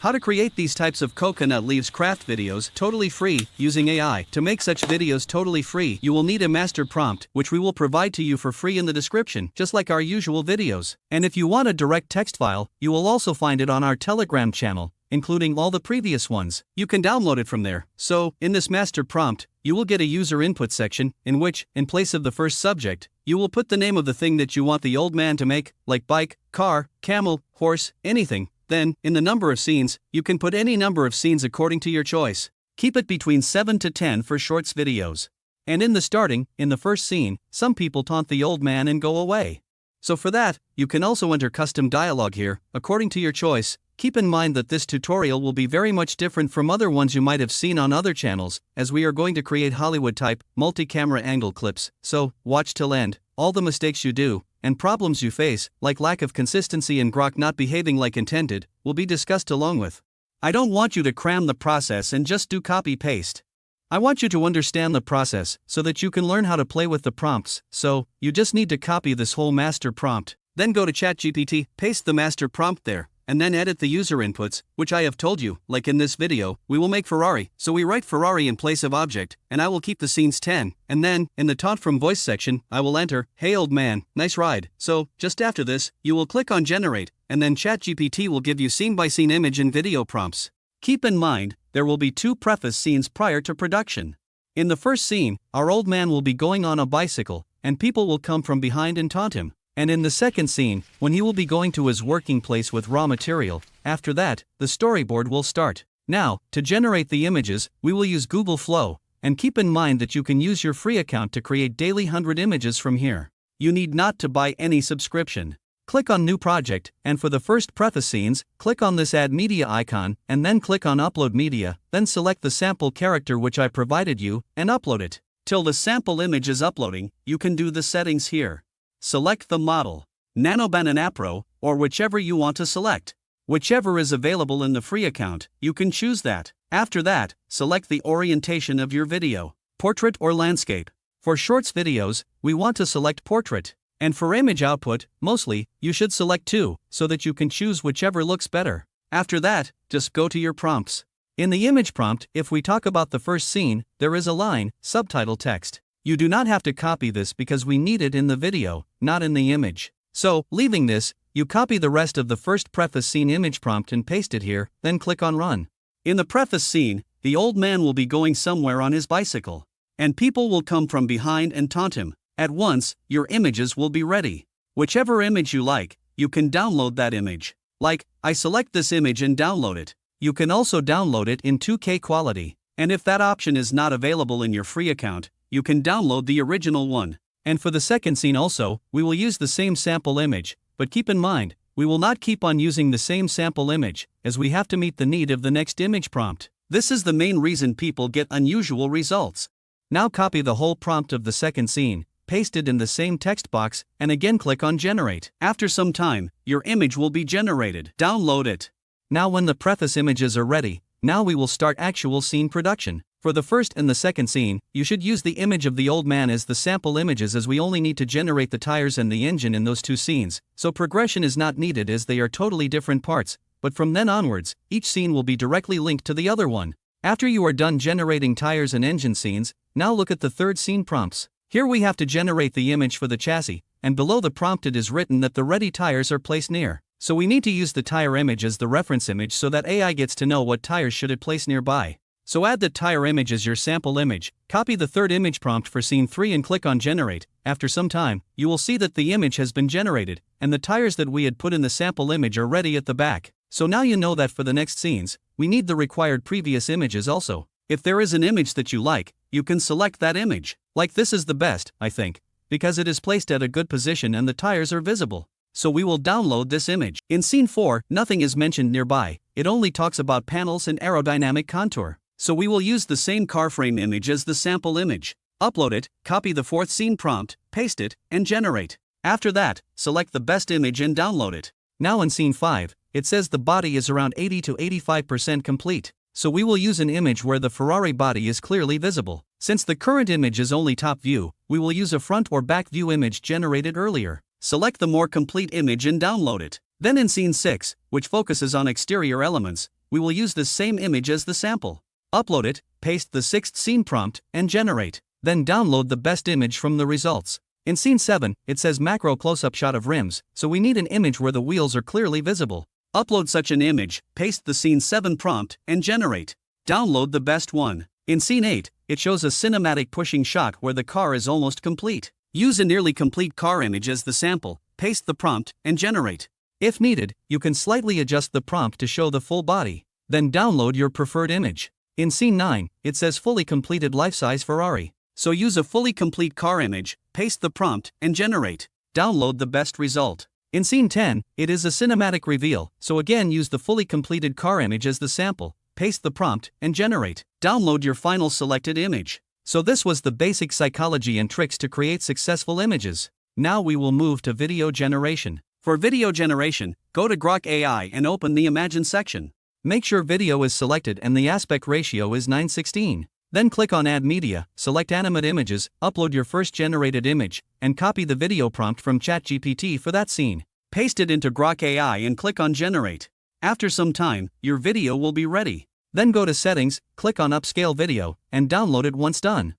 How to create these types of coconut leaves craft videos totally free using AI. To make such videos totally free, you will need a master prompt, which we will provide to you for free in the description, just like our usual videos. And if you want a direct text file, you will also find it on our Telegram channel, including all the previous ones. You can download it from there. So, in this master prompt, you will get a user input section, in which, in place of the first subject, you will put the name of the thing that you want the old man to make, like bike, car, camel, horse, anything. Then, in the number of scenes, you can put any number of scenes according to your choice. Keep it between 7 to 10 for shorts videos. And in the first scene, some people taunt the old man and go away. So for that, you can also enter custom dialogue here, according to your choice. Keep in mind that this tutorial will be very much different from other ones you might have seen on other channels, as we are going to create Hollywood-type, multi-camera angle clips, so, watch till end. All the mistakes you do, and problems you face, like lack of consistency and Grok not behaving like intended, will be discussed along with. I don't want you to cram the process and just do copy-paste. I want you to understand the process, so that you can learn how to play with the prompts. So, you just need to copy this whole master prompt, then go to ChatGPT, paste the master prompt there, and then edit the user inputs, which I have told you, like in this video, we will make Ferrari, so we write Ferrari in place of object, and I will keep the scenes 10, and then, in the taunt from voice section, I will enter, hey old man, nice ride. So, just after this, you will click on generate, and then ChatGPT will give you scene-by-scene image and video prompts. Keep in mind, there will be 2 preface scenes prior to production. In the first scene, our old man will be going on a bicycle, and people will come from behind and taunt him. And in the second scene, when he will be going to his working place with raw material, after that, the storyboard will start. Now, to generate the images, we will use Google Flow, and keep in mind that you can use your free account to create daily 100 images from here. You need not to buy any subscription. Click on New Project, and for the first preface scenes, click on this Add Media icon, and then click on Upload Media, then select the sample character which I provided you, and upload it. Till the sample image is uploading, you can do the settings here. Select the model, Nanobanana Pro, or whichever you want to select. Whichever is available in the free account, you can choose that. After that, select the orientation of your video, portrait or landscape. For shorts videos, we want to select portrait. And for image output, mostly, you should select 2, so that you can choose whichever looks better. After that, just go to your prompts. In the image prompt, if we talk about the first scene, there is a line, subtitle text. You do not have to copy this because we need it in the video, not in the image. So, leaving this, you copy the rest of the first preface scene image prompt and paste it here, then click on Run. In the preface scene, the old man will be going somewhere on his bicycle. And people will come from behind and taunt him. At once, your images will be ready. Whichever image you like, you can download that image. Like, I select this image and download it. You can also download it in 2K quality. And if that option is not available in your free account, you can download the original one. And for the second scene also, we will use the same sample image, but keep in mind, we will not keep on using the same sample image, as we have to meet the need of the next image prompt. This is the main reason people get unusual results. Now copy the whole prompt of the second scene, paste it in the same text box, and again click on Generate. After some time, your image will be generated. Download it. Now when the preface images are ready, now we will start actual scene production. For the first and the second scene, you should use the image of the old man as the sample images, as we only need to generate the tires and the engine in those 2 scenes, so progression is not needed as they are totally different parts, but from then onwards, each scene will be directly linked to the other one. After you are done generating tires and engine scenes, now look at the third scene prompts. Here we have to generate the image for the chassis, and below the prompt it is written that the ready tires are placed near. So we need to use the tire image as the reference image so that AI gets to know what tires should it place nearby. So add the tire image as your sample image, copy the third image prompt for scene 3 and click on Generate. After some time, you will see that the image has been generated, and the tires that we had put in the sample image are ready at the back. So now you know that for the next scenes, we need the required previous images also. If there is an image that you like, you can select that image. Like this is the best, I think, because it is placed at a good position and the tires are visible. So we will download this image. In scene 4, nothing is mentioned nearby, it only talks about panels and aerodynamic contour. So we will use the same car frame image as the sample image. Upload it, copy the fourth scene prompt, paste it, and generate. After that, select the best image and download it. Now in scene 5, it says the body is around 80 to 85% complete. So we will use an image where the Ferrari body is clearly visible. Since the current image is only top view, we will use a front or back view image generated earlier. Select the more complete image and download it. Then in scene 6, which focuses on exterior elements, we will use the same image as the sample. Upload it, paste the 6th scene prompt, and generate. Then download the best image from the results. In scene 7, it says macro close-up shot of rims, so we need an image where the wheels are clearly visible. Upload such an image, paste the scene 7 prompt, and generate. Download the best one. In scene 8, it shows a cinematic pushing shot where the car is almost complete. Use a nearly complete car image as the sample, paste the prompt, and generate. If needed, you can slightly adjust the prompt to show the full body. Then download your preferred image. In scene 9, it says fully completed life-size Ferrari. So use a fully complete car image, paste the prompt, and generate. Download the best result. In scene 10, it is a cinematic reveal, so again use the fully completed car image as the sample, paste the prompt, and generate. Download your final selected image. So this was the basic psychology and tricks to create successful images. Now we will move to video generation. For video generation, go to Grok AI and open the Imagine section. Make sure video is selected and the aspect ratio is 9:16. Then click on Add Media, select Animate Images, upload your first generated image, and copy the video prompt from ChatGPT for that scene. Paste it into Grok AI and click on Generate. After some time, your video will be ready. Then go to Settings, click on Upscale Video, and download it once done.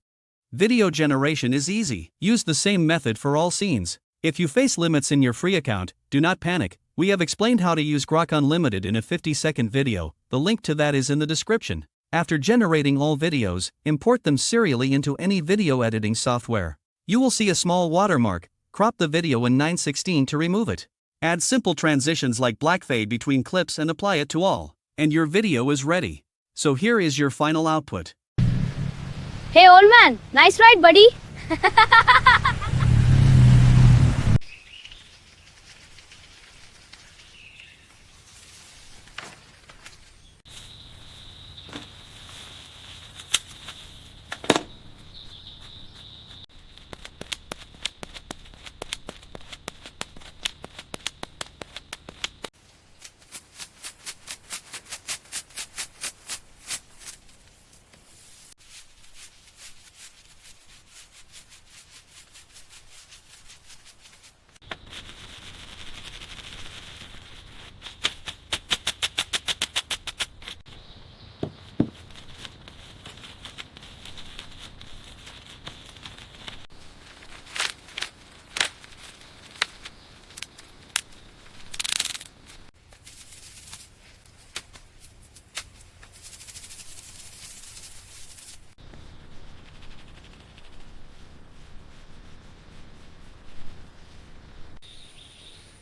Video generation is easy. Use the same method for all scenes. If you face limits in your free account, do not panic. We have explained how to use Grok Unlimited in a 50-second video. The link to that is in the description. After generating all videos, import them serially into any video editing software. You will see a small watermark. Crop the video in 9:16 to remove it. Add simple transitions like black fade between clips and apply it to all. And your video is ready. So here is your final output. Hey old man, nice ride buddy.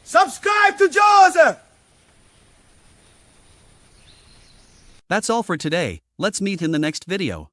Subscribe to Joseph! That's all for today. Let's meet in the next video.